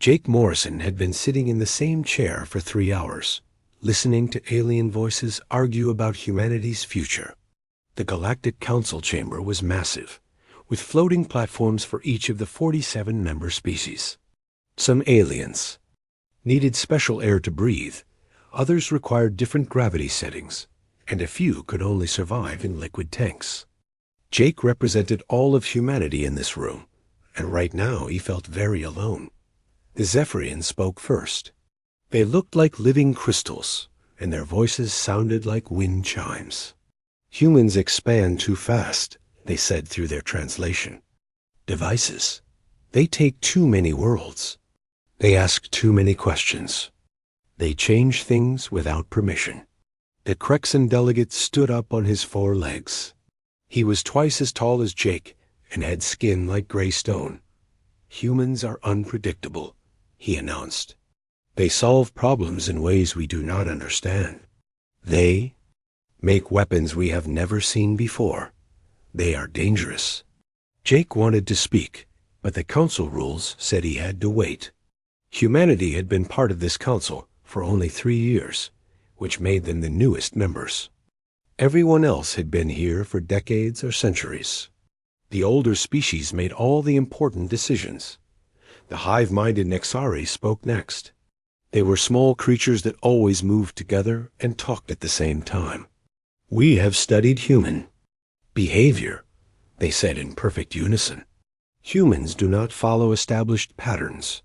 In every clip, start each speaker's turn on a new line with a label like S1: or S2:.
S1: Jake Morrison had been sitting in the same chair for 3 hours, listening to alien voices argue about humanity's future. The Galactic Council chamber was massive, with floating platforms for each of the 47 member species. Some aliens needed special air to breathe, others required different gravity settings, and a few could only survive in liquid tanks. Jake represented all of humanity in this room, and right now he felt very alone. The Zephyrians spoke first. They looked like living crystals, and their voices sounded like wind chimes. Humans expand too fast, they said through their translation. Devices. They take too many worlds. They ask too many questions. They change things without permission. The Crexan delegate stood up on his 4 legs. He was twice as tall as Jake and had skin like gray stone. Humans are unpredictable, he announced. They solve problems in ways we do not understand. They make weapons we have never seen before. They are dangerous. Jake wanted to speak, but the council rules said he had to wait. Humanity had been part of this council for only 3 years, which made them the newest members. Everyone else had been here for decades or centuries. The older species made all the important decisions. The hive-minded Nexari spoke next. They were small creatures that always moved together and talked at the same time. We have studied human behavior, they said in perfect unison. Humans do not follow established patterns.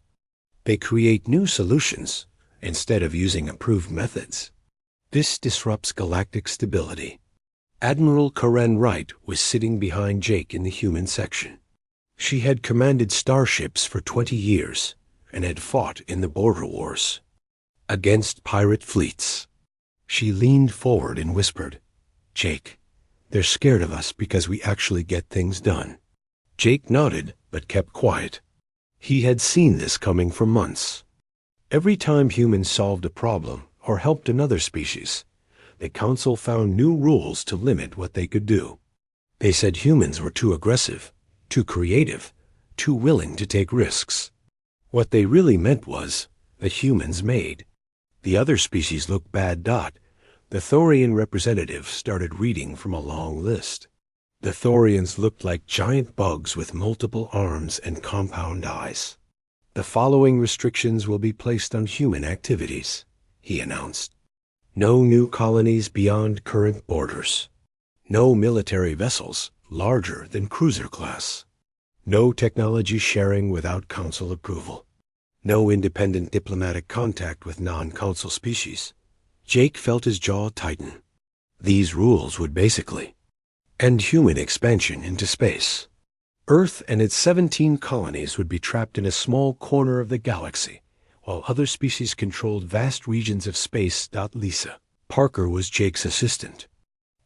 S1: They create new solutions instead of using approved methods. This disrupts galactic stability. Admiral Karen Wright was sitting behind Jake in the human section. She had commanded starships for 20 years and had fought in the border wars against pirate fleets. She leaned forward and whispered, "Jake, they're scared of us because we actually get things done." Jake nodded but kept quiet. He had seen this coming for months. Every time humans solved a problem or helped another species, the council found new rules to limit what they could do. They said humans were too aggressive, too creative, too willing to take risks. What they really meant was that humans made. The other species looked bad. The Thorian representative started reading from a long list. The Thorians looked like giant bugs with multiple arms and compound eyes. The following restrictions will be placed on human activities, he announced. No new colonies beyond current borders. No military vessels larger than cruiser class. No technology sharing without council approval. No independent diplomatic contact with non-council species. Jake felt his jaw tighten. These rules would basically end human expansion into space. Earth and its 17 colonies would be trapped in a small corner of the galaxy, while other species controlled vast regions of space. Lisa Parker was Jake's assistant.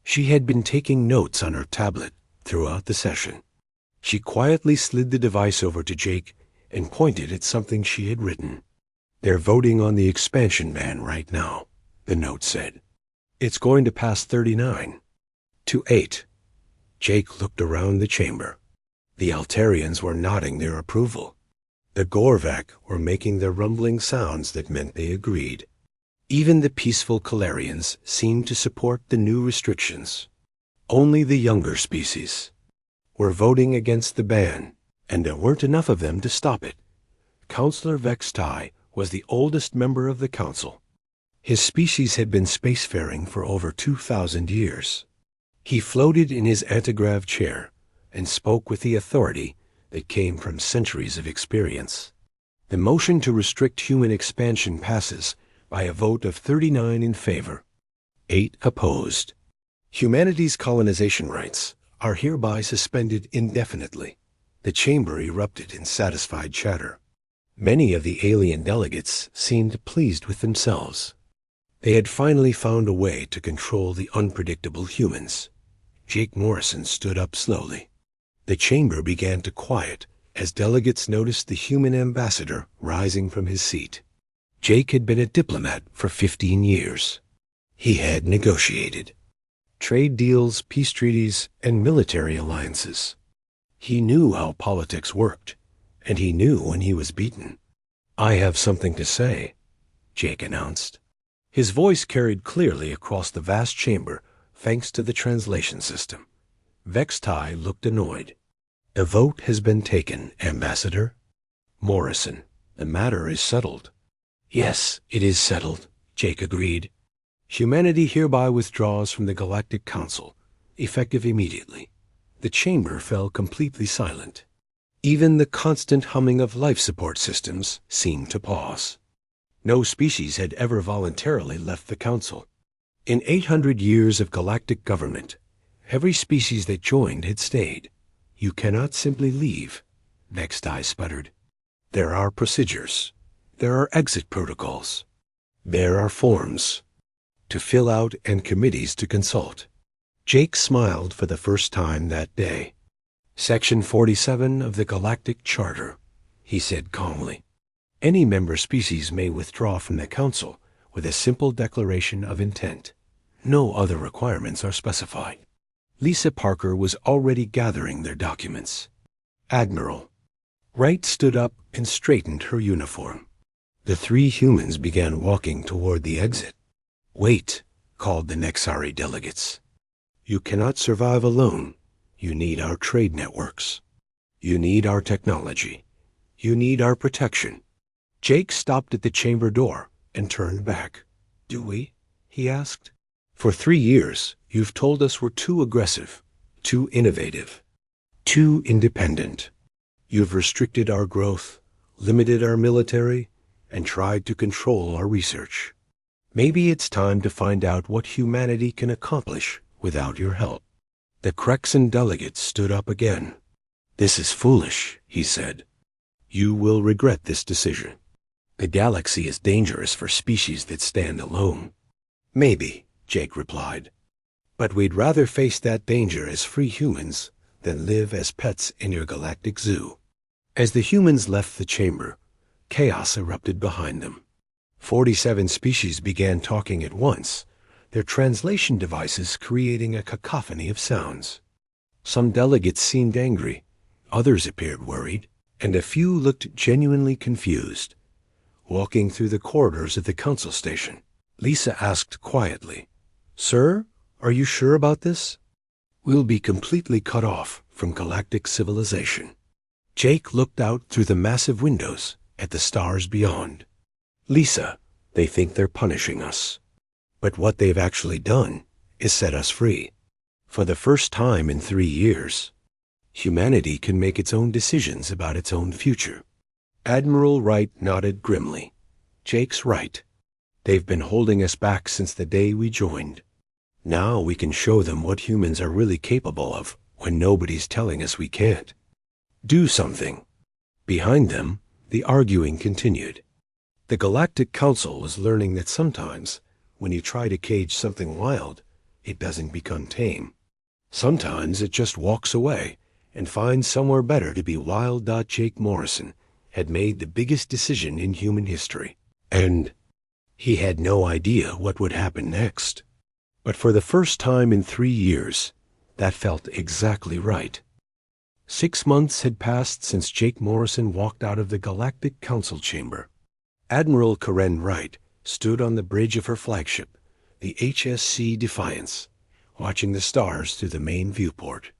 S1: She had been taking notes on her tablet throughout the session. She quietly slid the device over to Jake and pointed at something she had written. "They're voting on the expansion ban right now," the note said. "It's going to pass 39 to 8. Jake looked around the chamber. The Altarians were nodding their approval. The Gorvak were making their rumbling sounds that meant they agreed. Even the peaceful Calarians seemed to support the new restrictions. Only the younger species were voting against the ban, and there weren't enough of them to stop it. Counselor Vextai was the oldest member of the council. His species had been spacefaring for over 2,000 years. He floated in his antigrav chair and spoke with the authority that came from centuries of experience. The motion to restrict human expansion passes by a vote of 39 in favor, 8 opposed. Humanity's colonization rights are hereby suspended indefinitely. The chamber erupted in satisfied chatter. Many of the alien delegates seemed pleased with themselves. They had finally found a way to control the unpredictable humans. Jake Morrison stood up slowly. The chamber began to quiet as delegates noticed the human ambassador rising from his seat. Jake had been a diplomat for 15 years. He had negotiated trade deals, peace treaties, and military alliances. He knew how politics worked, and he knew when he was beaten. I have something to say, Jake announced. His voice carried clearly across the vast chamber thanks to the translation system. Vextai looked annoyed. A vote has been taken, Ambassador. Morrison, the matter is settled. Yes, it is settled, Jake agreed. Humanity hereby withdraws from the Galactic Council, effective immediately. The chamber fell completely silent. Even the constant humming of life support systems seemed to pause. No species had ever voluntarily left the Council. In 800 years of galactic government, every species that joined had stayed. You cannot simply leave, Vextai sputtered. There are procedures. There are exit protocols. There are forms to fill out and committees to consult. Jake smiled for the first time that day. Section 47 of the Galactic Charter, he said calmly. Any member species may withdraw from the Council with a simple declaration of intent. No other requirements are specified. Lisa Parker was already gathering their documents. Admiral. Wright stood up and straightened her uniform. The three humans began walking toward the exit. Wait, called the Nexari delegates. You cannot survive alone. You need our trade networks. You need our technology. You need our protection. Jake stopped at the chamber door and turned back. Do we? He asked. For 3 years, you've told us we're too aggressive, too innovative, too independent. You've restricted our growth, limited our military, and tried to control our research. Maybe it's time to find out what humanity can accomplish without your help. The Crexan delegate stood up again. This is foolish, he said. You will regret this decision. The galaxy is dangerous for species that stand alone. Maybe, Jake replied. But we'd rather face that danger as free humans than live as pets in your galactic zoo. As the humans left the chamber, chaos erupted behind them. 47 species began talking at once, their translation devices creating a cacophony of sounds. Some delegates seemed angry, others appeared worried, and a few looked genuinely confused. Walking through the corridors of the council station, Lisa asked quietly, Sir, are you sure about this? We'll be completely cut off from galactic civilization. Jake looked out through the massive windows at the stars beyond. Lisa, they think they're punishing us. But what they've actually done is set us free. For the first time in 3 years, humanity can make its own decisions about its own future. Admiral Wright nodded grimly. Jake's right. They've been holding us back since the day we joined. Now we can show them what humans are really capable of when nobody's telling us we can't. Do something. Behind them, the arguing continued. The Galactic Council was learning that sometimes, when you try to cage something wild, it doesn't become tame. Sometimes it just walks away and finds somewhere better to be wild. Jake Morrison had made the biggest decision in human history, and he had no idea what would happen next. But for the first time in 3 years, that felt exactly right. 6 months had passed since Jake Morrison walked out of the Galactic Council chamber. Admiral Karen Wright stood on the bridge of her flagship, the HSC Defiance, watching the stars through the main viewport.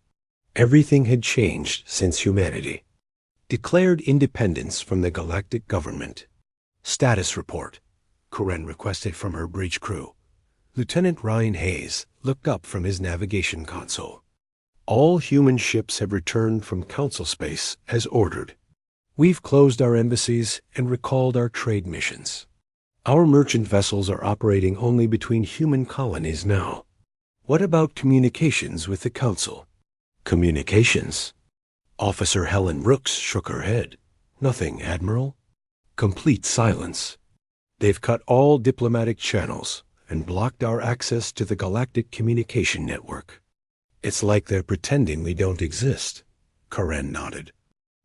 S1: Everything had changed since humanity declared independence from the galactic government. Status report, Karen requested from her bridge crew. Lieutenant Ryan Hayes looked up from his navigation console. All human ships have returned from Council space as ordered. We've closed our embassies and recalled our trade missions. Our merchant vessels are operating only between human colonies now. What about communications with the Council? Communications? Officer Helen Brooks shook her head. Nothing, Admiral. Complete silence. They've cut all diplomatic channels and blocked our access to the Galactic Communication Network. It's like they're pretending we don't exist. Karen nodded.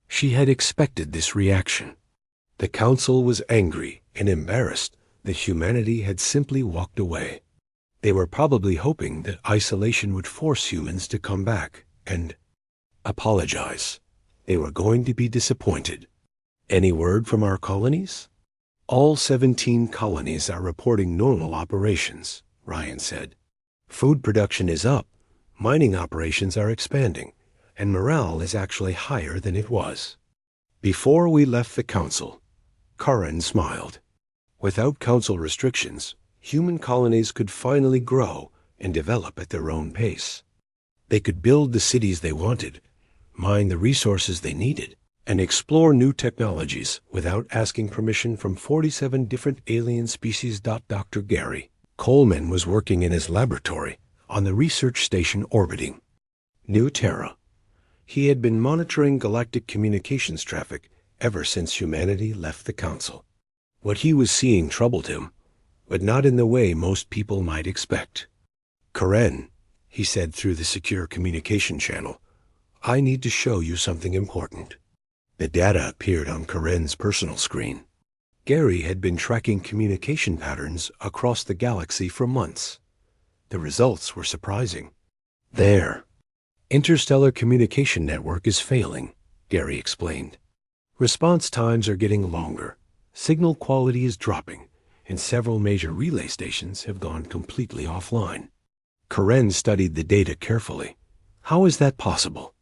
S1: She had expected this reaction. The Council was angry and embarrassed that humanity had simply walked away. They were probably hoping that isolation would force humans to come back and apologize. They were going to be disappointed. Any word from our colonies? All 17 colonies are reporting normal operations, Ryan said. Food production is up, mining operations are expanding, and morale is actually higher than it was. Before we left the council, Karen smiled. Without council restrictions, human colonies could finally grow and develop at their own pace. They could build the cities they wanted, mine the resources they needed, and explore new technologies without asking permission from 47 different alien species. Dr. Gary Coleman was working in his laboratory on the research station orbiting New Terra. He had been monitoring galactic communications traffic ever since humanity left the council. What he was seeing troubled him, but not in the way most people might expect. "Karen," he said through the secure communication channel, "I need to show you something important." The data appeared on Karen's personal screen. Gary had been tracking communication patterns across the galaxy for months. The results were surprising. "There. Interstellar communication network is failing," Gary explained. "Response times are getting longer, signal quality is dropping, and several major relay stations have gone completely offline." Karen studied the data carefully. "How is that possible?"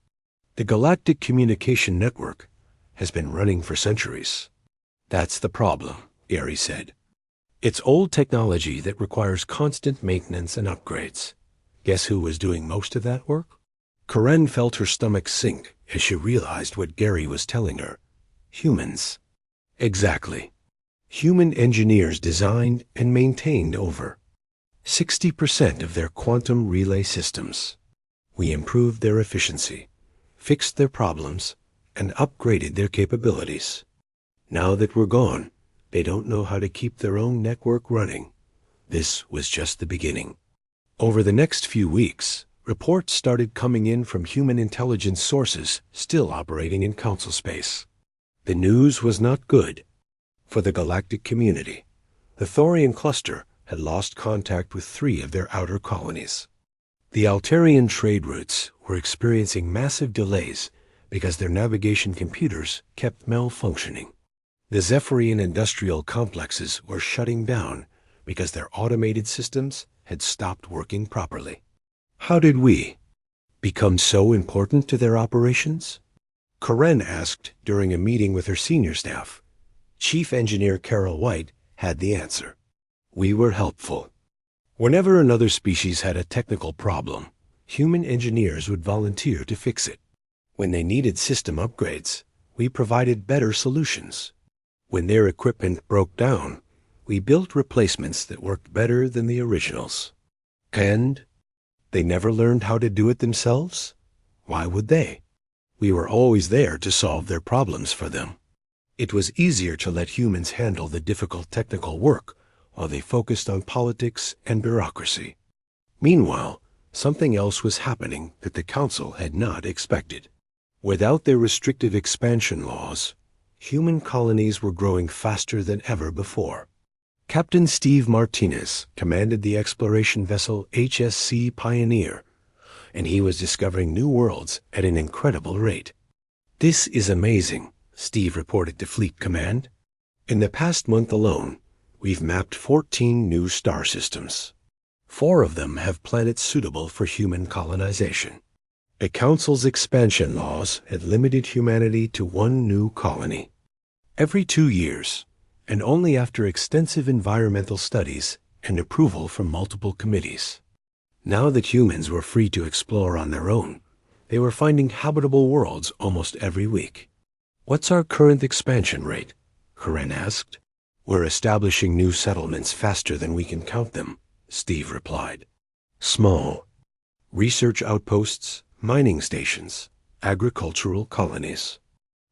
S1: "The Galactic Communication Network has been running for centuries." "That's the problem," Gary said. "It's old technology that requires constant maintenance and upgrades." Guess who was doing most of that work? Karen felt her stomach sink as she realized what Gary was telling her. Humans. Exactly. Human engineers designed and maintained over 60% of their quantum relay systems. We improved their efficiency, fixed their problems, and upgraded their capabilities. Now that we're gone, they don't know how to keep their own network running. This was just the beginning. Over the next few weeks, reports started coming in from human intelligence sources still operating in council space. The news was not good. For the galactic community, the Thorian cluster had lost contact with 3 of their outer colonies. The Altarian trade routes were experiencing massive delays because their navigation computers kept malfunctioning. The Zephyrian industrial complexes were shutting down because their automated systems had stopped working properly. How did we become so important to their operations? Karen asked during a meeting with her senior staff. Chief Engineer Carol White had the answer. We were helpful. Whenever another species had a technical problem, human engineers would volunteer to fix it. When they needed system upgrades, we provided better solutions. When their equipment broke down, we built replacements that worked better than the originals. And they never learned how to do it themselves? Why would they? We were always there to solve their problems for them. It was easier to let humans handle the difficult technical work while they focused on politics and bureaucracy. Meanwhile, something else was happening that the council had not expected. Without their restrictive expansion laws, human colonies were growing faster than ever before. Captain Steve Martinez commanded the exploration vessel HSC Pioneer, and he was discovering new worlds at an incredible rate. "This is amazing," Steve reported to Fleet Command. "In the past month alone, we've mapped 14 new star systems. 4 of them have planets suitable for human colonization. The Council's expansion laws had limited humanity to 1 new colony. Every 2 years, and only after extensive environmental studies and approval from multiple committees. Now that humans were free to explore on their own, they were finding habitable worlds almost every week." "What's our current expansion rate?" Karen asked. "We're establishing new settlements faster than we can count them," Steve replied. "Small. Research outposts, mining stations, agricultural colonies.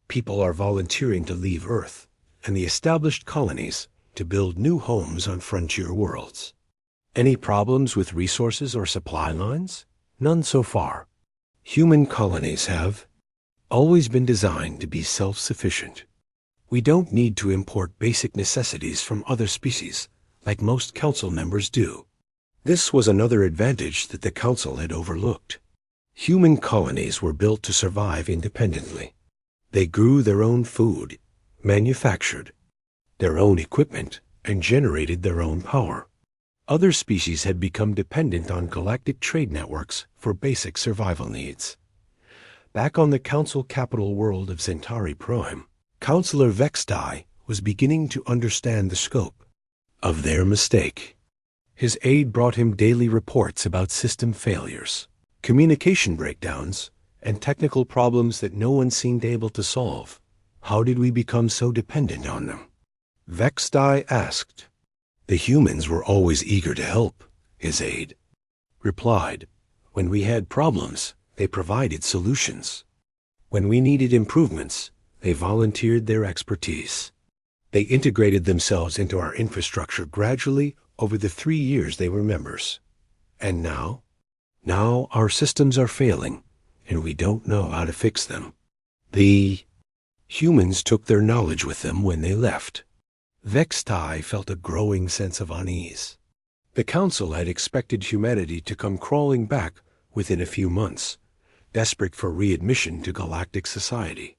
S1: People are volunteering to leave Earth and the established colonies to build new homes on frontier worlds. Any problems with resources or supply lines? None so far. Human colonies have always been designed to be self-sufficient. We don't need to import basic necessities from other species like most council members do." This was another advantage that the council had overlooked. Human colonies were built to survive independently. They grew their own food, manufactured their own equipment, and generated their own power. Other species had become dependent on galactic trade networks for basic survival needs. Back on the Council capital world of Centauri Prime, Counselor Vextai was beginning to understand the scope of their mistake. His aide brought him daily reports about system failures, communication breakdowns, and technical problems that no one seemed able to solve. How did we become so dependent on them? Vextai asked. The humans were always eager to help, his aide replied. When we had problems, they provided solutions. When we needed improvements, they volunteered their expertise. They integrated themselves into our infrastructure gradually over the 3 years they were members. And now? Now our systems are failing, and we don't know how to fix them. The humans took their knowledge with them when they left. Vextai felt a growing sense of unease. The Council had expected humanity to come crawling back within a few months, desperate for readmission to galactic society.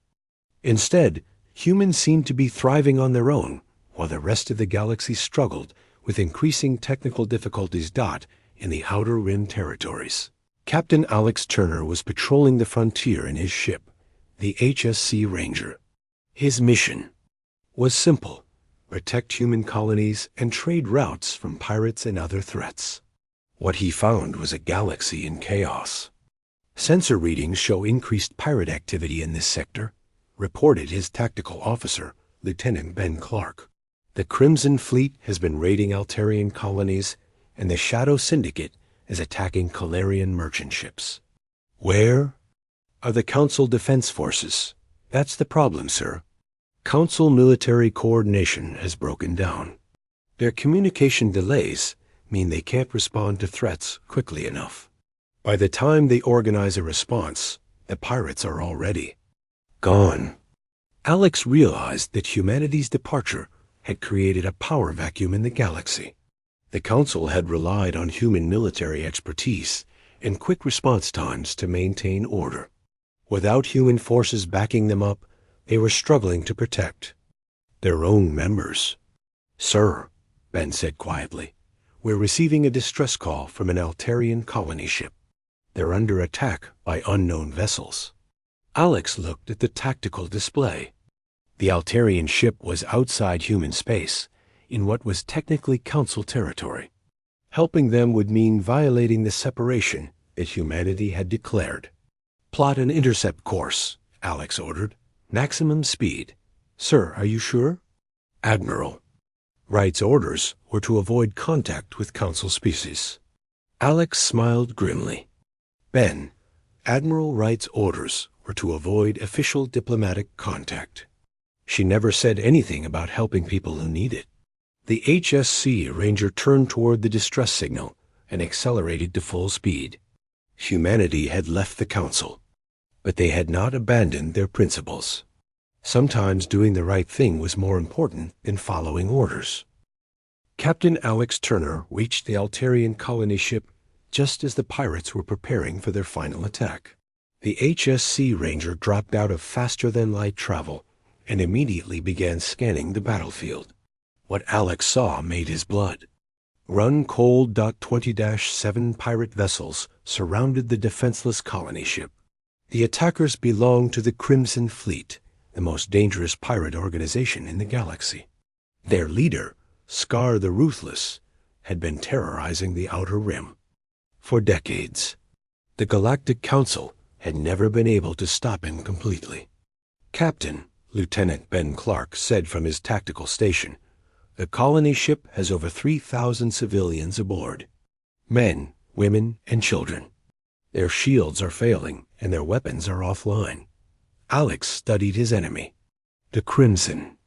S1: Instead, humans seemed to be thriving on their own, while the rest of the galaxy struggled with increasing technical difficulties. In the Outer Rim territories, Captain Alex Turner was patrolling the frontier in his ship, the HSC Ranger. His mission was simple: protect human colonies and trade routes from pirates and other threats. What he found was a galaxy in chaos. Sensor readings show increased pirate activity in this sector, reported his tactical officer, Lieutenant Ben Clark. The Crimson Fleet has been raiding Altarian colonies, and the Shadow Syndicate is attacking Calarian merchant ships. Where are the Council Defense Forces? That's the problem, sir. Council military coordination has broken down. Their communication delays mean they can't respond to threats quickly enough. By the time they organize a response, the pirates are already gone. Alex realized that humanity's departure had created a power vacuum in the galaxy. The Council had relied on human military expertise and quick response times to maintain order. Without human forces backing them up, they were struggling to protect their own members. Sir, Ben said quietly, we're receiving a distress call from an Altarian colony ship. They're under attack by unknown vessels. Alex looked at the tactical display. The Altarian ship was outside human space, in what was technically Council territory. Helping them would mean violating the separation that humanity had declared. Plot an intercept course, Alex ordered. Maximum speed. Sir, are you sure? Admiral. Wright's orders were to avoid contact with Council species. Alex smiled grimly. Ben, Admiral Wright's orders were to avoid official diplomatic contact. She never said anything about helping people who need it. The HSC Ranger turned toward the distress signal and accelerated to full speed. Humanity had left the Council, but they had not abandoned their principles. Sometimes doing the right thing was more important than following orders. Captain Alex Turner reached the Altarian colony ship just as the pirates were preparing for their final attack. The HSC Ranger dropped out of faster-than-light travel and immediately began scanning the battlefield. What Alex saw made his blood run cold. 20-7 pirate vessels surrounded the defenseless colony ship. The attackers belonged to the Crimson Fleet, the most dangerous pirate organization in the galaxy. Their leader, Scar the Ruthless, had been terrorizing the Outer Rim for decades. The Galactic Council had never been able to stop him completely. Captain, Lieutenant Ben Clark said from his tactical station, the colony ship has over 3,000 civilians aboard. Men, women, and children. Their shields are failing, and their weapons are offline. Alex studied his enemy. The Crimson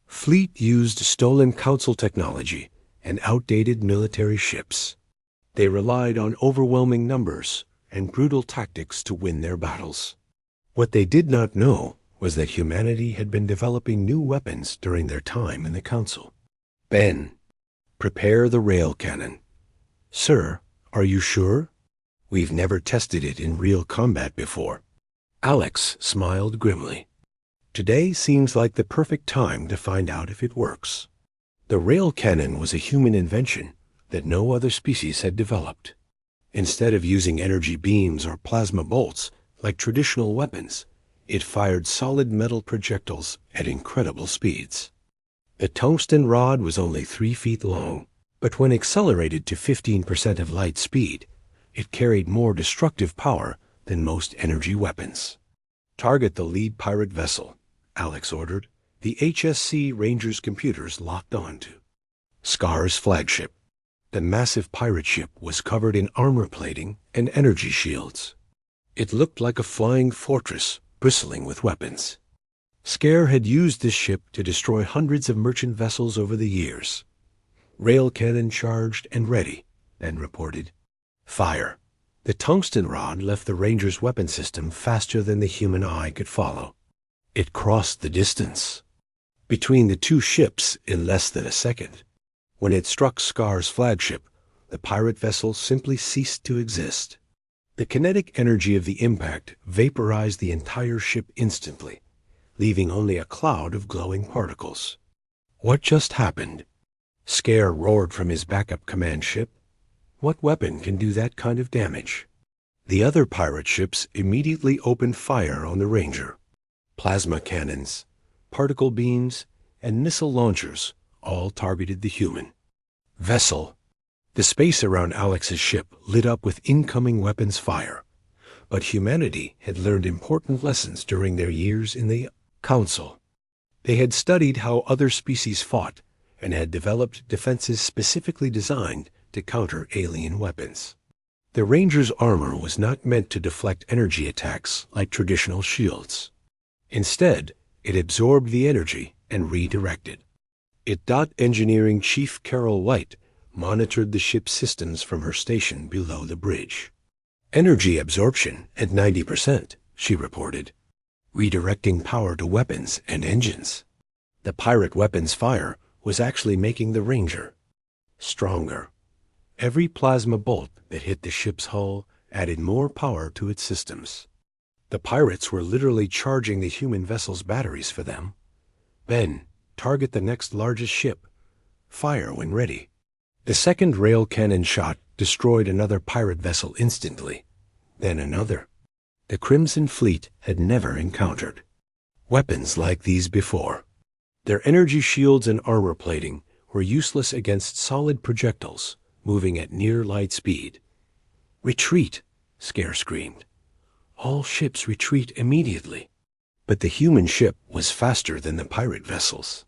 S1: Fleet used stolen Council technology and outdated military ships. They relied on overwhelming numbers and brutal tactics to win their battles. What they did not know was that humanity had been developing new weapons during their time in the Council. Ben, prepare the rail cannon. Sir, are you sure? We've never tested it in real combat before. Alex smiled grimly. Today seems like the perfect time to find out if it works. The rail cannon was a human invention that no other species had developed. Instead of using energy beams or plasma bolts like traditional weapons, it fired solid metal projectiles at incredible speeds. The tungsten rod was only 3 feet long, but when accelerated to 15% of light speed, it carried more destructive power than most energy weapons. "Target the lead pirate vessel," Alex ordered. The HSC Ranger's computers locked onto Scar's flagship. The massive pirate ship was covered in armor plating and energy shields. It looked like a flying fortress bristling with weapons. Scare had used this ship to destroy hundreds of merchant vessels over the years. Rail cannon charged and ready, then reported. Fire. The tungsten rod left the Ranger's weapon system faster than the human eye could follow. It crossed the distance between the two ships in less than a second. When it struck Scar's flagship, the pirate vessel simply ceased to exist. The kinetic energy of the impact vaporized the entire ship instantly, leaving only a cloud of glowing particles. What just happened? Scare roared from his backup command ship. What weapon can do that kind of damage? The other pirate ships immediately opened fire on the Ranger. Plasma cannons, particle beams, and missile launchers all targeted the human vessel. The space around Alex's ship lit up with incoming weapons fire. But humanity had learned important lessons during their years in the Council. They had studied how other species fought and had developed defenses specifically designed to counter alien weapons. The Ranger's armor was not meant to deflect energy attacks like traditional shields. Instead, it absorbed the energy and redirected it. Engineering Chief Carol White monitored the ship's systems from her station below the bridge. Energy absorption at 90%, she reported, redirecting power to weapons and engines. The pirate weapons fire was actually making the Ranger stronger. Every plasma bolt that hit the ship's hull added more power to its systems. The pirates were literally charging the human vessel's batteries for them. Ben, target the next largest ship. Fire when ready. The second rail cannon shot destroyed another pirate vessel instantly, then another. The Crimson Fleet had never encountered weapons like these before. Their energy shields and armor plating were useless against solid projectiles moving at near light speed. Retreat, Scare screamed. All ships retreat immediately. But the human ship was faster than the pirate vessels.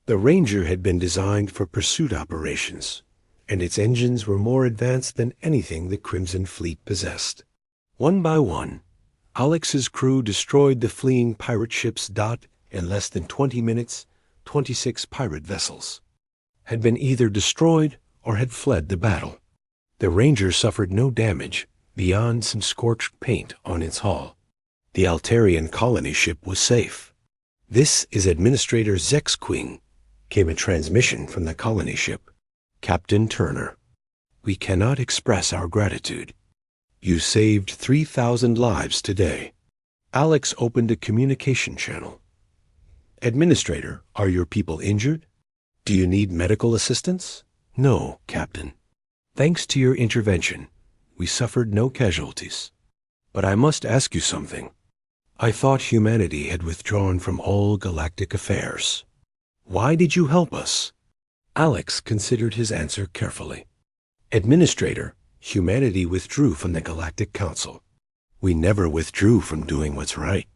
S1: The Ranger had been designed for pursuit operations, and its engines were more advanced than anything the Crimson Fleet possessed. One by one, Alex's crew destroyed the fleeing pirate ships. In less than 20 minutes, 26 pirate vessels had been either destroyed or had fled the battle. The Ranger suffered no damage beyond some scorched paint on its hull. The Altarian colony ship was safe. "This is Administrator Zexquing," came a transmission from the colony ship. "Captain Turner, we cannot express our gratitude. You saved 3,000 lives today." Alex opened a communication channel. "Administrator, are your people injured? Do you need medical assistance?" "No, Captain. Thanks to your intervention, we suffered no casualties. But I must ask you something. I thought humanity had withdrawn from all galactic affairs. Why did you help us?" Alex considered his answer carefully. "Administrator, humanity withdrew from the Galactic Council. We never withdrew from doing what's right."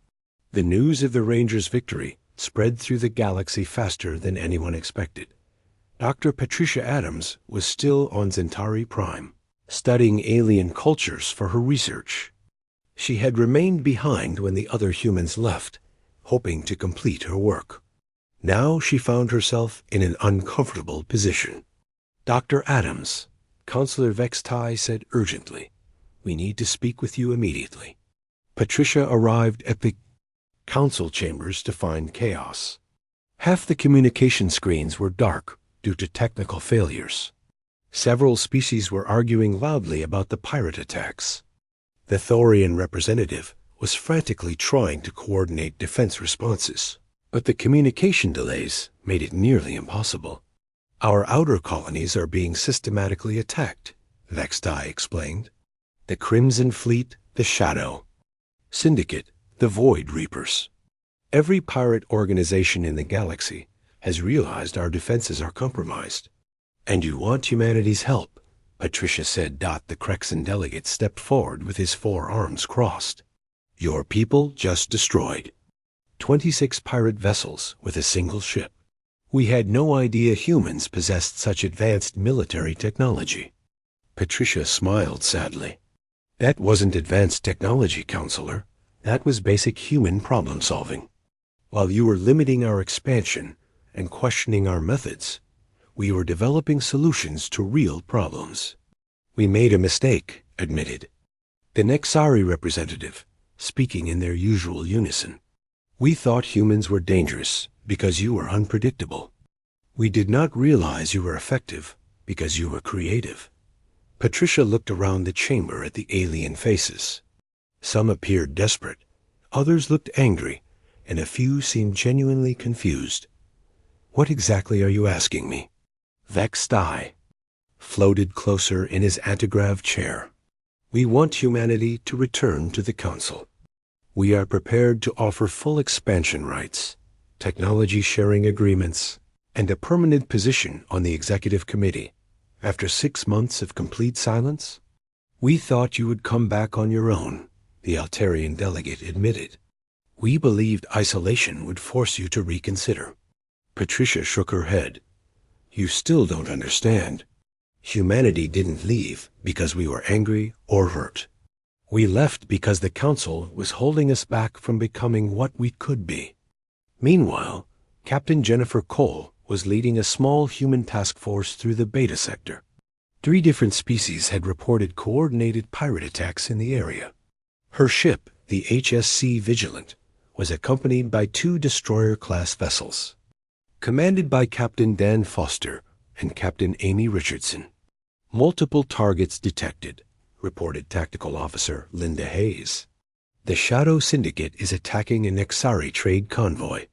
S1: The news of the Ranger's victory spread through the galaxy faster than anyone expected. Dr. Patricia Adams was still on Centauri Prime, studying alien cultures for her research. She had remained behind when the other humans left, hoping to complete her work. Now she found herself in an uncomfortable position. "Dr. Adams," Counselor Vextai said urgently, "we need to speak with you immediately." Patricia arrived at the council chambers to find chaos. Half the communication screens were dark due to technical failures. Several species were arguing loudly about the pirate attacks. The Thorian representative was frantically trying to coordinate defense responses, but the communication delays made it nearly impossible. Our outer colonies are being systematically attacked, Vextai explained. The Crimson Fleet, the Shadow Syndicate, the Void Reapers. Every pirate organization in the galaxy has realized our defenses are compromised. And you want humanity's help, Patricia said. The Crexan delegate stepped forward with his 4 arms crossed. Your people just destroyed 26 pirate vessels with a single ship. We had no idea humans possessed such advanced military technology. Patricia smiled sadly. That wasn't advanced technology, counselor. That was basic human problem solving. While you were limiting our expansion and questioning our methods, we were developing solutions to real problems. We made a mistake, admitted the Nexari representative, speaking in their usual unison. We thought humans were dangerous because you were unpredictable. We did not realize you were effective because you were creative. Patricia looked around the chamber at the alien faces. Some appeared desperate, others looked angry, and a few seemed genuinely confused. What exactly are you asking me? Vextai floated closer in his antigrav chair. We want humanity to return to the Council. We are prepared to offer full expansion rights, technology sharing agreements, and a permanent position on the Executive Committee. After 6 months of complete silence, we thought you would come back on your own, the Altarian delegate admitted. We believed isolation would force you to reconsider. Patricia shook her head. You still don't understand. Humanity didn't leave because we were angry or hurt. We left because the Council was holding us back from becoming what we could be. Meanwhile, Captain Jennifer Cole was leading a small human task force through the Beta Sector. 3 different species had reported coordinated pirate attacks in the area. Her ship, the HSC Vigilant, was accompanied by 2 destroyer-class vessels, commanded by Captain Dan Foster and Captain Amy Richardson. Multiple targets detected, reported Tactical Officer Linda Hayes. The Shadow Syndicate is attacking a Nexari trade convoy.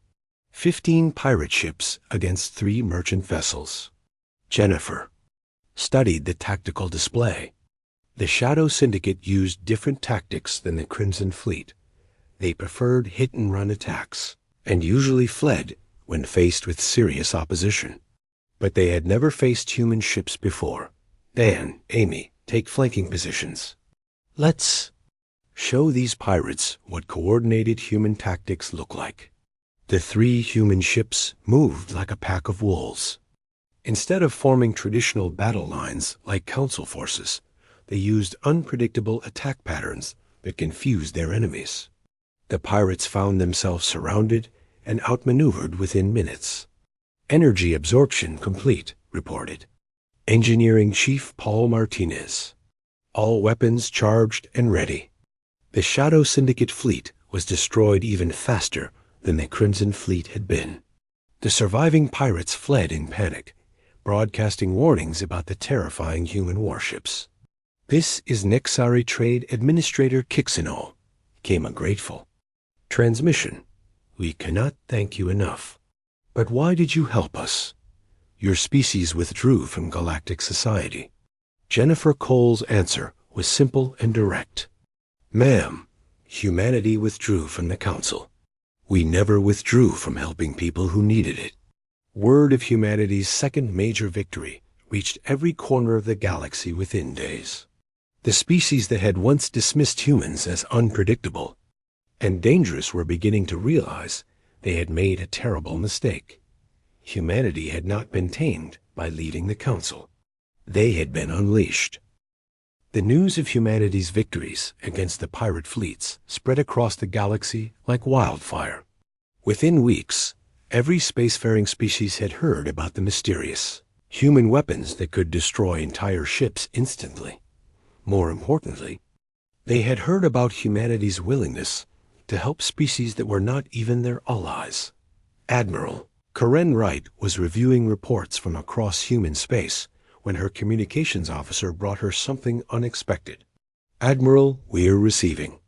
S1: 15 pirate ships against 3 merchant vessels. Jennifer studied the tactical display. The Shadow Syndicate used different tactics than the Crimson Fleet. They preferred hit-and-run attacks, and usually fled when faced with serious opposition. But they had never faced human ships before. Dan, Amy, take flanking positions. Let's show these pirates what coordinated human tactics look like. The 3 human ships moved like a pack of wolves. Instead of forming traditional battle lines like Council forces, they used unpredictable attack patterns that confused their enemies. The pirates found themselves surrounded and outmaneuvered within minutes. Energy absorption complete, reported Engineering Chief Paul Martinez. All weapons charged and ready. The Shadow Syndicate fleet was destroyed even faster than the Crimson Fleet had been. The surviving pirates fled in panic, broadcasting warnings about the terrifying human warships. This is Nexari Trade Administrator Kixino, came a grateful transmission. We cannot thank you enough. But why did you help us? Your species withdrew from galactic society. Jennifer Cole's answer was simple and direct. Ma'am, humanity withdrew from the Council. We never withdrew from helping people who needed it. Word of humanity's second major victory reached every corner of the galaxy within days. The species that had once dismissed humans as unpredictable and dangerous were beginning to realize they had made a terrible mistake. Humanity had not been tamed by leaving the Council. They had been unleashed. The news of humanity's victories against the pirate fleets spread across the galaxy like wildfire. Within weeks, every spacefaring species had heard about the mysterious human weapons that could destroy entire ships instantly. More importantly, they had heard about humanity's willingness to help species that were not even their allies. Admiral Karen Wright was reviewing reports from across human space when her communications officer brought her something unexpected. Admiral, we're receiving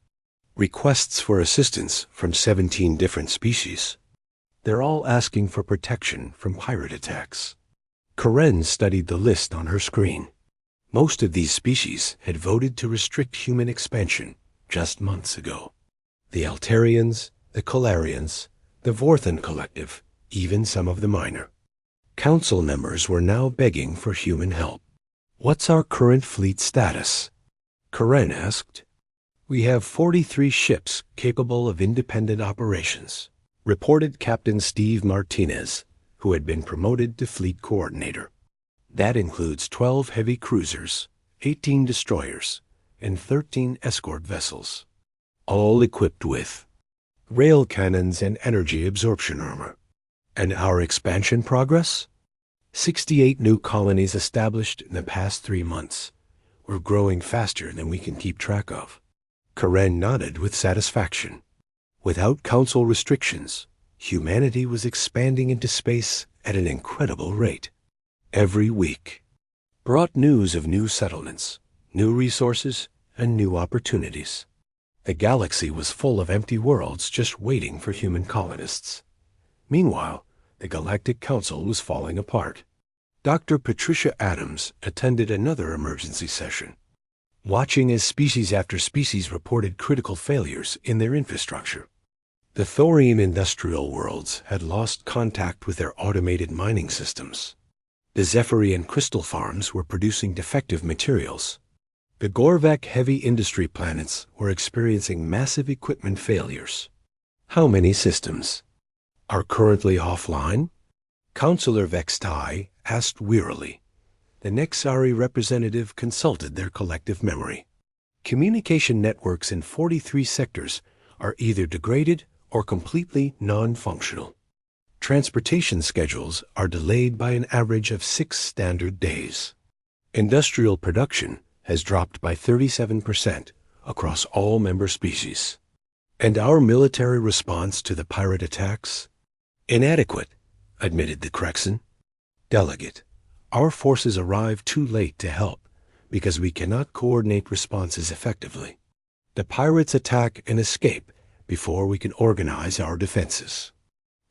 S1: Requests for assistance from 17 different species. They're all asking for protection from pirate attacks. Karen studied the list on her screen. Most of these species had voted to restrict human expansion just months ago. The Altarians, the Calarians, the Vorthan Collective, even some of the minor. Council members were now begging for human help. "What's our current fleet status?" Karen asked. "We have 43 ships capable of independent operations," reported Captain Steve Martinez, who had been promoted to fleet coordinator. That includes 12 heavy cruisers, 18 destroyers, and 13 escort vessels, all equipped with rail cannons and energy absorption armor. And our expansion progress? 68 new colonies established in the past 3 months. We're growing faster than we can keep track of. Karen nodded with satisfaction. Without council restrictions, humanity was expanding into space at an incredible rate. Every week brought news of new settlements, new resources, and new opportunities. The galaxy was full of empty worlds just waiting for human colonists. Meanwhile, the Galactic Council was falling apart. Dr. Patricia Adams attended another emergency session, watching as species after species reported critical failures in their infrastructure. The thorium industrial worlds had lost contact with their automated mining systems. The Zephyrian crystal farms were producing defective materials. The Gorvak heavy industry planets were experiencing massive equipment failures. How many systems are currently offline? Councillor Vextai asked wearily. The Nexari representative consulted their collective memory. Communication networks in 43 sectors are either degraded or completely non-functional. Transportation schedules are delayed by an average of 6 standard days. Industrial production has dropped by 37% across all member species. And our military response to the pirate attacks? Inadequate, admitted the Crexan. Delegate, our forces arrive too late to help because we cannot coordinate responses effectively. The pirates attack and escape before we can organize our defenses.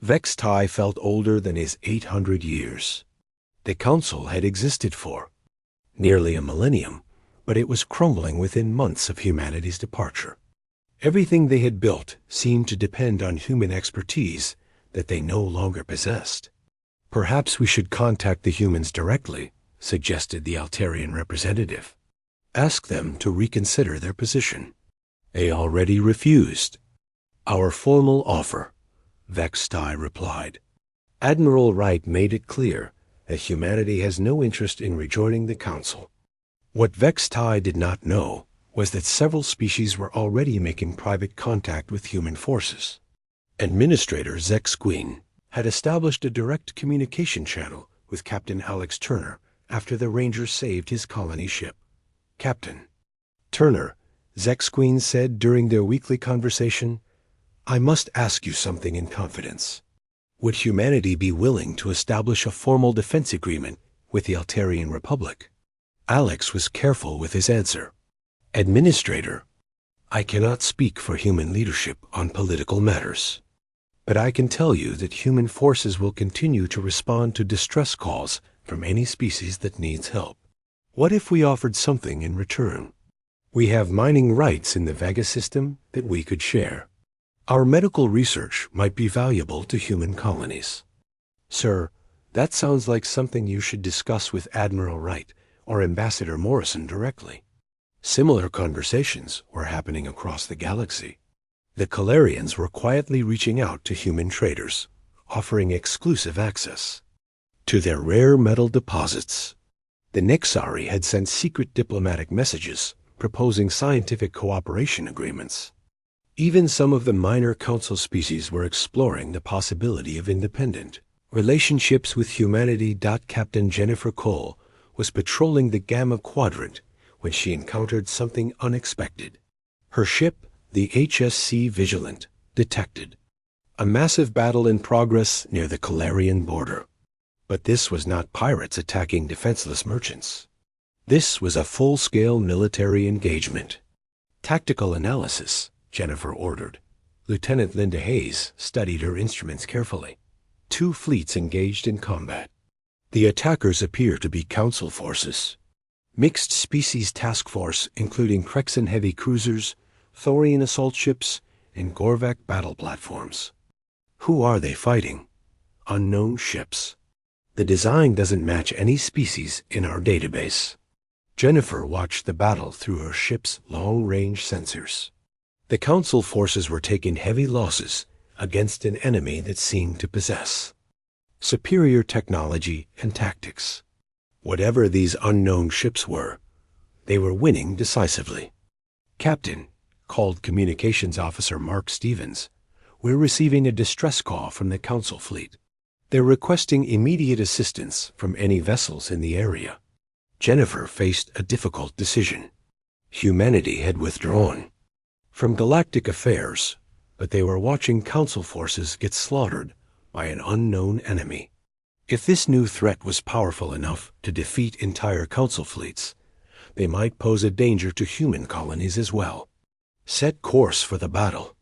S1: Vextai felt older than his 800 years. The council had existed for nearly a millennium, but it was crumbling within months of humanity's departure. Everything they had built seemed to depend on human expertise that they no longer possessed. Perhaps we should contact the humans directly, suggested the Altarian representative. Ask them to reconsider their position. They already refused. Our formal offer, Vextai replied. Admiral Wright made it clear that humanity has no interest in rejoining the Council. What Vextai did not know was that several species were already making private contact with human forces. Administrator Zex Queen had established a direct communication channel with Captain Alex Turner after the Ranger saved his colony ship. Captain Turner, Zex Queen said during their weekly conversation, I must ask you something in confidence. Would humanity be willing to establish a formal defense agreement with the Altarian Republic? Alex was careful with his answer. Administrator, I cannot speak for human leadership on political matters, but I can tell you that human forces will continue to respond to distress calls from any species that needs help. What if we offered something in return? We have mining rights in the Vega system that we could share. Our medical research might be valuable to human colonies. Sir, that sounds like something you should discuss with Admiral Wright or Ambassador Morrison directly. Similar conversations were happening across the galaxy. The Calarians were quietly reaching out to human traders, offering exclusive access to their rare metal deposits. The Nexari had sent secret diplomatic messages proposing scientific cooperation agreements. Even some of the minor council species were exploring the possibility of independent relationships with humanity. Captain Jennifer Cole was patrolling the Gamma Quadrant when she encountered something unexpected. Her ship, the HSC Vigilant, detected a massive battle in progress near the Calarian border. But this was not pirates attacking defenseless merchants. This was a full-scale military engagement. Tactical analysis Jennifer ordered. Lieutenant Linda Hayes studied her instruments carefully. 2 fleets engaged in combat. The attackers appear to be Council forces. Mixed species task force including Krexan heavy cruisers, Thorian assault ships, and Gorvak battle platforms. Who are they fighting? Unknown ships. The design doesn't match any species in our database. Jennifer watched the battle through her ship's long-range sensors. The Council forces were taking heavy losses against an enemy that seemed to possess superior technology and tactics. Whatever these unknown ships were, they were winning decisively. "Captain," called Communications Officer Mark Stevens, "we're receiving a distress call from the Council fleet. They're requesting immediate assistance from any vessels in the area." Jennifer faced a difficult decision. Humanity had withdrawn from galactic affairs, but they were watching Council forces get slaughtered by an unknown enemy. If this new threat was powerful enough to defeat entire Council fleets, they might pose a danger to human colonies as well. "Set course for the battle."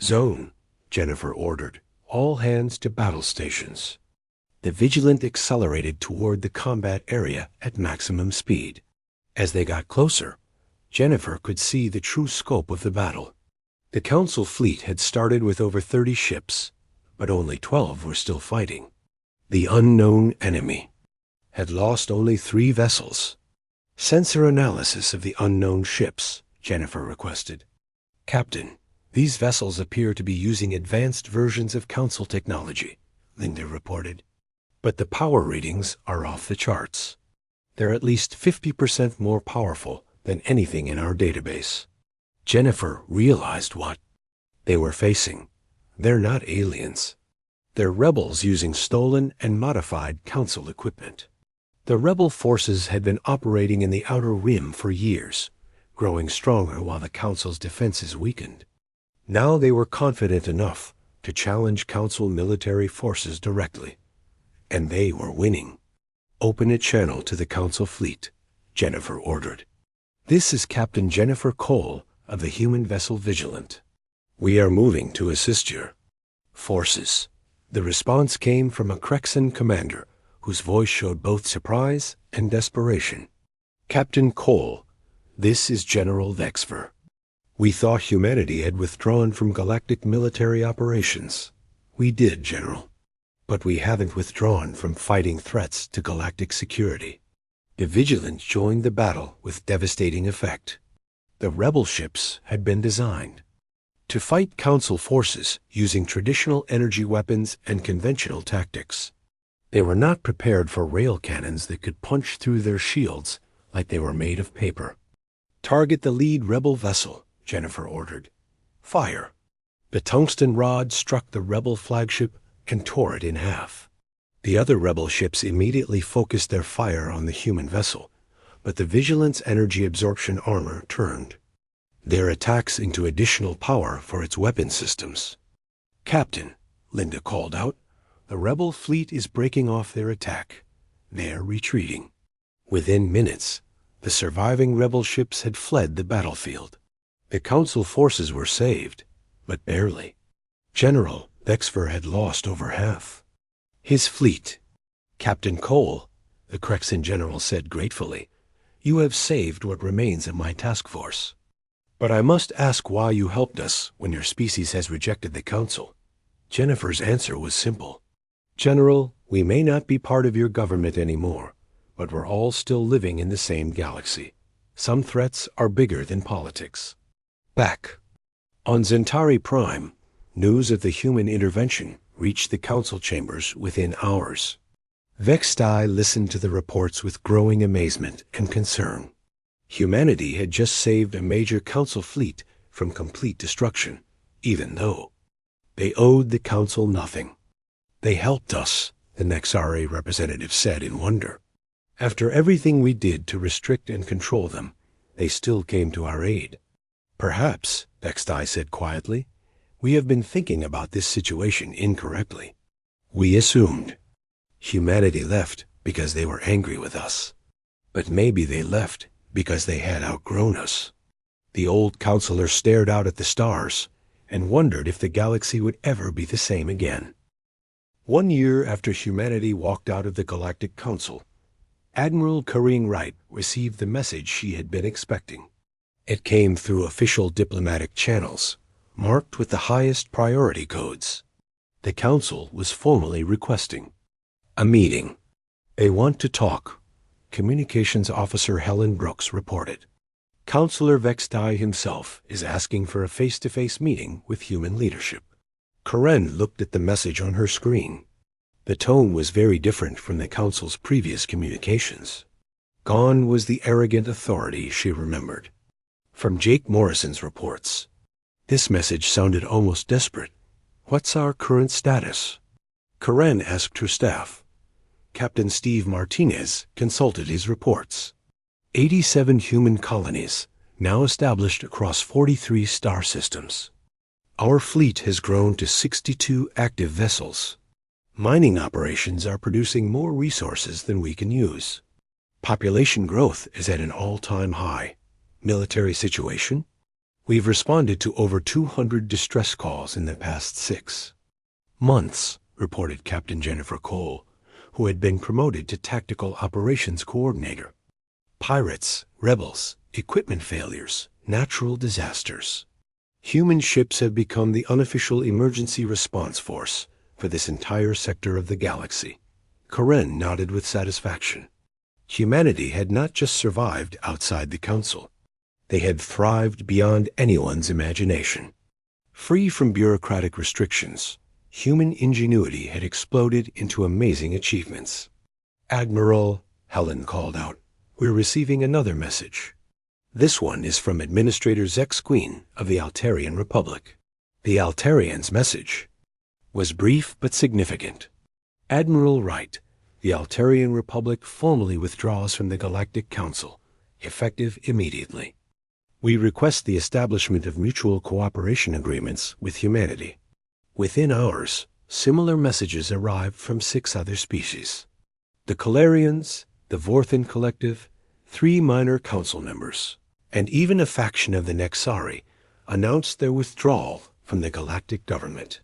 S1: "Zone," Jennifer ordered. "All hands to battle stations." The Vigilant accelerated toward the combat area at maximum speed. As they got closer, Jennifer could see the true scope of the battle. The Council fleet had started with over 30 ships, but only 12 were still fighting. The unknown enemy had lost only 3 vessels. "Sensor analysis of the unknown ships," Jennifer requested. "Captain, these vessels appear to be using advanced versions of Council technology," Linda reported. "But the power readings are off the charts. They're at least 50% more powerful than anything in our database." Jennifer realized what they were facing. They're not aliens. They're rebels using stolen and modified Council equipment. The rebel forces had been operating in the Outer Rim for years, growing stronger while the Council's defenses weakened. Now they were confident enough to challenge Council military forces directly. And they were winning. "Open a channel to the Council fleet," Jennifer ordered. "This is Captain Jennifer Cole of the human vessel Vigilant. We are moving to assist your forces." The response came from a Krexan commander whose voice showed both surprise and desperation. "Captain Cole, this is General Vexfer. We thought humanity had withdrawn from galactic military operations." "We did, General. But we haven't withdrawn from fighting threats to galactic security." The Vigilant joined the battle with devastating effect. The rebel ships had been designed to fight Council forces using traditional energy weapons and conventional tactics. They were not prepared for rail cannons that could punch through their shields like they were made of paper. "Target the lead rebel vessel," Jennifer ordered. "Fire." The tungsten rod struck the rebel flagship and tore it in half. The other rebel ships immediately focused their fire on the human vessel, but the Vigilant's energy absorption armor turned their attacks into additional power for its weapon systems. "Captain," Linda called out, "the rebel fleet is breaking off their attack. They're retreating." Within minutes, the surviving rebel ships had fled the battlefield. The Council forces were saved, but barely. General Vexfer had lost over half his fleet. "Captain Cole," the Krexan general said gratefully, "you have saved what remains of my task force. But I must ask why you helped us when your species has rejected the Council." Jennifer's answer was simple. "General, we may not be part of your government anymore, but we're all still living in the same galaxy. Some threats are bigger than politics." Back on Zentari Prime, news of the human intervention reached the Council chambers within hours. Vextai listened to the reports with growing amazement and concern. Humanity had just saved a major Council fleet from complete destruction, even though they owed the Council nothing. "They helped us," the Nexari representative said in wonder. "After everything we did to restrict and control them, they still came to our aid." "Perhaps," Vextai said quietly, "we have been thinking about this situation incorrectly. We assumed humanity left because they were angry with us. But maybe they left because they had outgrown us." The old counselor stared out at the stars and wondered if the galaxy would ever be the same again. 1 year after humanity walked out of the Galactic Council, Admiral Corinne Wright received the message she had been expecting. It came through official diplomatic channels, marked with the highest priority codes. The Council was formally requesting a meeting. "They want to talk," Communications Officer Helen Brooks reported. "Counselor Vextai himself is asking for a face-to-face meeting with human leadership." Corinne looked at the message on her screen. The tone was very different from the Council's previous communications. Gone was the arrogant authority she remembered from Jake Morrison's reports. This message sounded almost desperate. "What's our current status?" Corinne asked her staff. Captain Steve Martinez consulted his reports. 87 human colonies, now established across 43 star systems. Our fleet has grown to 62 active vessels. Mining operations are producing more resources than we can use. Population growth is at an all-time high. Military situation? We've responded to over 200 distress calls in the past 6 months, reported Captain Jennifer Cole, who had been promoted to Tactical Operations Coordinator. Pirates, rebels, equipment failures, natural disasters. Human ships have become the unofficial emergency response force for this entire sector of the galaxy. Corinne nodded with satisfaction. Humanity had not just survived outside the Council. They had thrived beyond anyone's imagination. Free from bureaucratic restrictions, human ingenuity had exploded into amazing achievements. "Admiral," Helen called out, "we're receiving another message. This one is from Administrator Zex Queen of the Altarian Republic." The Altarian's message was brief but significant. "Admiral Wright, the Altarian Republic formally withdraws from the Galactic Council, effective immediately. We request the establishment of mutual cooperation agreements with humanity." Within hours, similar messages arrived from 6 other species. The Calarians, the Vorthan Collective, 3 minor council members, and even a faction of the Nexari announced their withdrawal from the galactic government.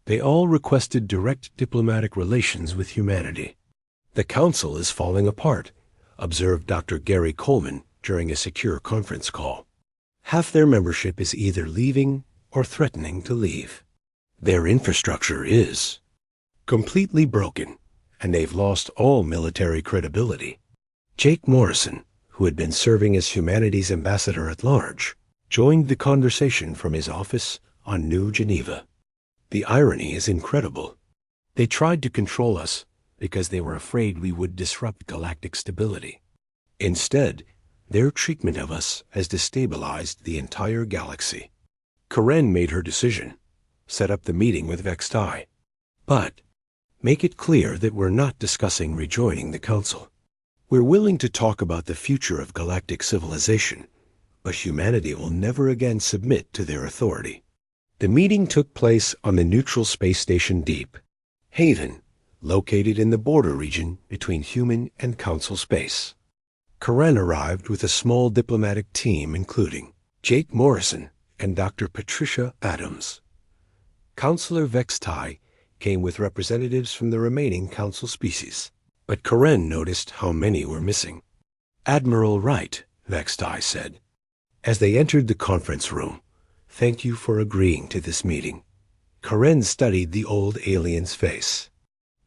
S1: They all requested direct diplomatic relations with humanity. "The Council is falling apart," observed Dr. Gary Coleman during a secure conference call. "Half their membership is either leaving or threatening to leave. Their infrastructure is completely broken, and they've lost all military credibility." Jake Morrison, who had been serving as humanity's ambassador at large, joined the conversation from his office on New Geneva. "The irony is incredible. They tried to control us because they were afraid we would disrupt galactic stability. Instead, their treatment of us has destabilized the entire galaxy." Corinne made her decision, set up the meeting with Vextai. "But make it clear that we're not discussing rejoining the Council. We're willing to talk about the future of galactic civilization, but humanity will never again submit to their authority." The meeting took place on the neutral space station Deep Haven, located in the border region between human and Council space. Corinne arrived with a small diplomatic team including Jake Morrison and Dr. Patricia Adams. Counselor Vextai came with representatives from the remaining Council species, but Corinne noticed how many were missing. "Admiral Wright," Vextai said, as they entered the conference room, "thank you for agreeing to this meeting." Corinne studied the old alien's face.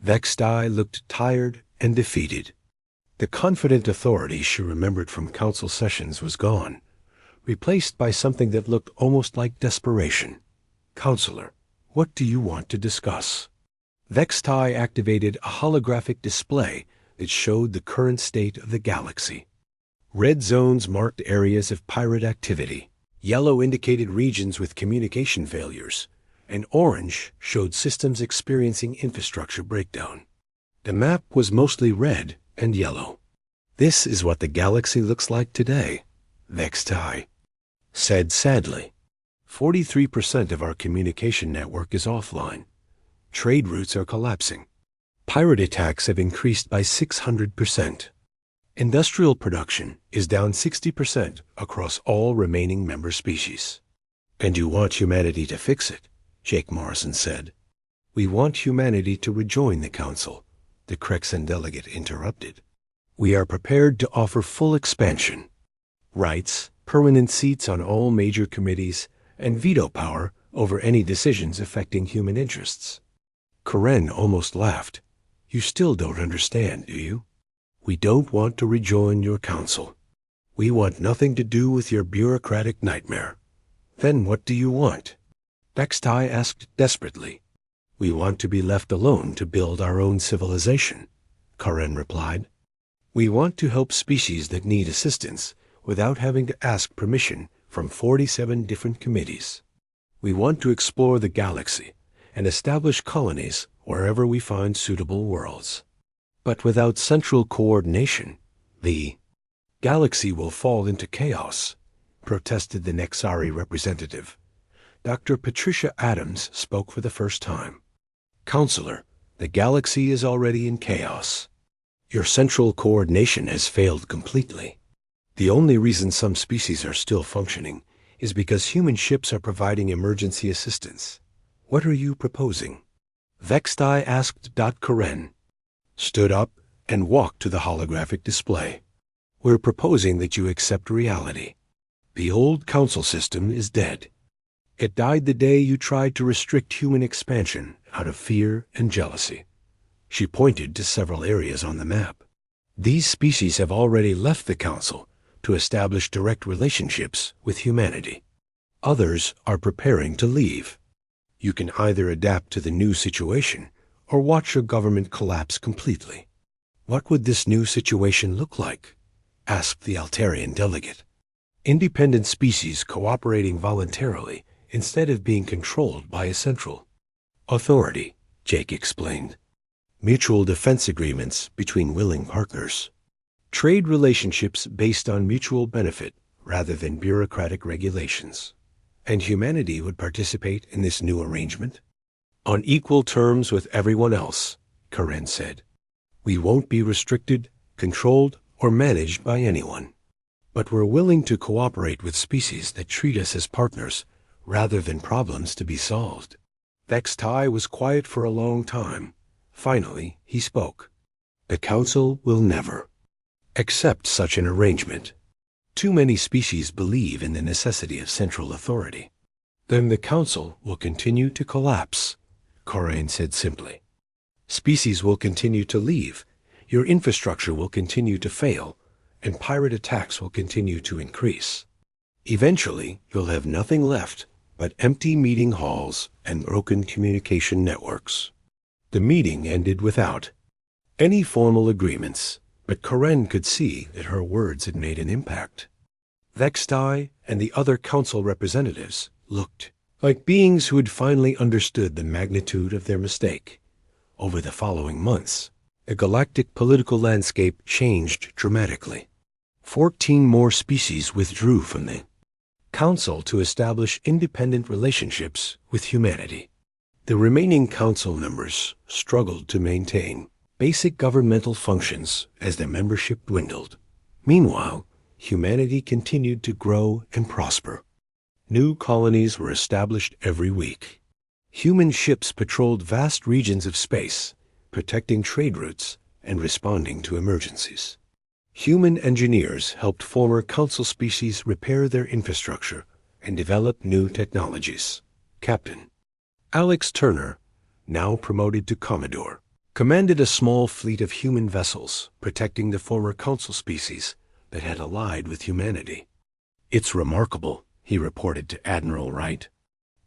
S1: Vextai looked tired and defeated. The confident authority she remembered from Council sessions was gone, replaced by something that looked almost like desperation. "Counselor, what do you want to discuss?" Vextai activated a holographic display that showed the current state of the galaxy. Red zones marked areas of pirate activity. Yellow indicated regions with communication failures, and orange showed systems experiencing infrastructure breakdown. The map was mostly red and yellow. "This is what the galaxy looks like today," Vextai said sadly. 43% of our communication network is offline. Trade routes are collapsing. Pirate attacks have increased by 600%. Industrial production is down 60% across all remaining member species. And you want humanity to fix it, Jake Morrison said. We want humanity to rejoin the Council, the Crexan delegate interrupted. We are prepared to offer full expansion, rights, permanent seats on all major committees, and veto power over any decisions affecting human interests. Karen almost laughed. You still don't understand, do you? We don't want to rejoin your council. We want nothing to do with your bureaucratic nightmare. Then what do you want? Vextai asked desperately. We want to be left alone to build our own civilization, Karen replied. We want to help species that need assistance without having to ask permission from 47 different committees. We want to explore the galaxy and establish colonies wherever we find suitable worlds. But without central coordination, the galaxy will fall into chaos, protested the Nexari representative. Dr. Patricia Adams spoke for the first time. Counselor, the galaxy is already in chaos. Your central coordination has failed completely. The only reason some species are still functioning is because human ships are providing emergency assistance. What are you proposing? Vextai asked. Karen stood up and walked to the holographic display. We're proposing that you accept reality. The old council system is dead. It died the day you tried to restrict human expansion out of fear and jealousy. She pointed to several areas on the map. These species have already left the council to establish direct relationships with humanity. Others are preparing to leave. You can either adapt to the new situation or watch your government collapse completely. What would this new situation look like? Asked the Altarian delegate. Independent species cooperating voluntarily instead of being controlled by a central authority, Jake explained. Mutual defense agreements between willing partners. Trade relationships based on mutual benefit rather than bureaucratic regulations. And humanity would participate in this new arrangement? On equal terms with everyone else, Karen said. We won't be restricted, controlled, or managed by anyone. But we're willing to cooperate with species that treat us as partners rather than problems to be solved. Vextai was quiet for a long time. Finally, he spoke. The Council will never accept such an arrangement. Too many species believe in the necessity of central authority. Then the Council will continue to collapse, Corain said simply. Species will continue to leave, your infrastructure will continue to fail, and pirate attacks will continue to increase. Eventually, you'll have nothing left but empty meeting halls and broken communication networks. The meeting ended without any formal agreements, but Karen could see that her words had made an impact. Vextai and the other council representatives looked like beings who had finally understood the magnitude of their mistake. Over the following months, the galactic political landscape changed dramatically. 14 more species withdrew from the council to establish independent relationships with humanity. The remaining council members struggled to maintain basic governmental functions as their membership dwindled. Meanwhile, humanity continued to grow and prosper. New colonies were established every week. Human ships patrolled vast regions of space, protecting trade routes and responding to emergencies. Human engineers helped former council species repair their infrastructure and develop new technologies. Captain Alex Turner, now promoted to Commodore, commanded a small fleet of human vessels protecting the former council species that had allied with humanity. It's remarkable, he reported to Admiral Wright.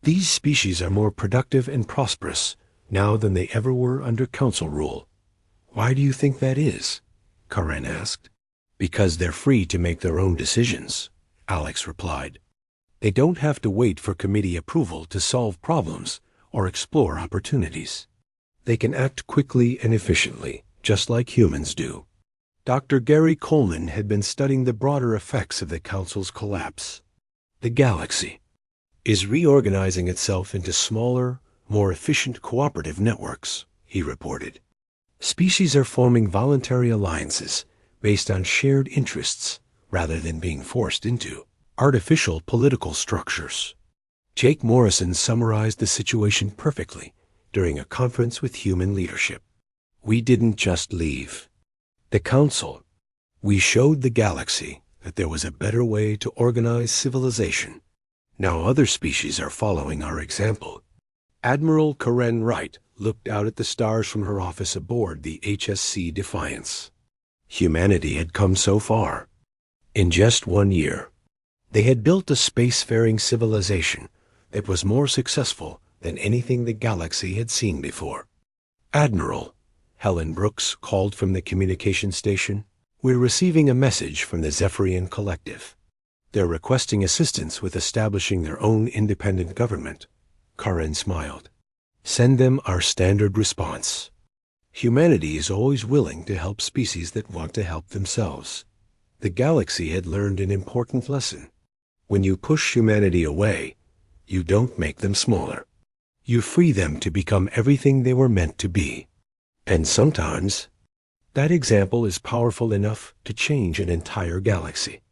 S1: These species are more productive and prosperous now than they ever were under council rule. Why do you think that is? Karen asked. Because they're free to make their own decisions, Alex replied. They don't have to wait for committee approval to solve problems or explore opportunities. They can act quickly and efficiently, just like humans do. Dr. Gary Coleman had been studying the broader effects of the Council's collapse. The galaxy is reorganizing itself into smaller, more efficient cooperative networks, he reported. Species are forming voluntary alliances based on shared interests rather than being forced into artificial political structures. Jake Morrison summarized the situation perfectly during a conference with human leadership. We didn't just leave the council. We showed the galaxy that there was a better way to organize civilization. Now other species are following our example. Admiral Karen Wright looked out at the stars from her office aboard the HSC Defiance. Humanity had come so far. In just 1 year, they had built a spacefaring civilization that was more successful than anything the galaxy had seen before. Admiral, Helen Brooks called from the communication station, "We're receiving a message from the Zephyrian Collective. They're requesting assistance with establishing their own independent government." Karen smiled. "Send them our standard response." Humanity is always willing to help species that want to help themselves. The galaxy had learned an important lesson. When you push humanity away, you don't make them smaller. You free them to become everything they were meant to be. And sometimes, that example is powerful enough to change an entire galaxy.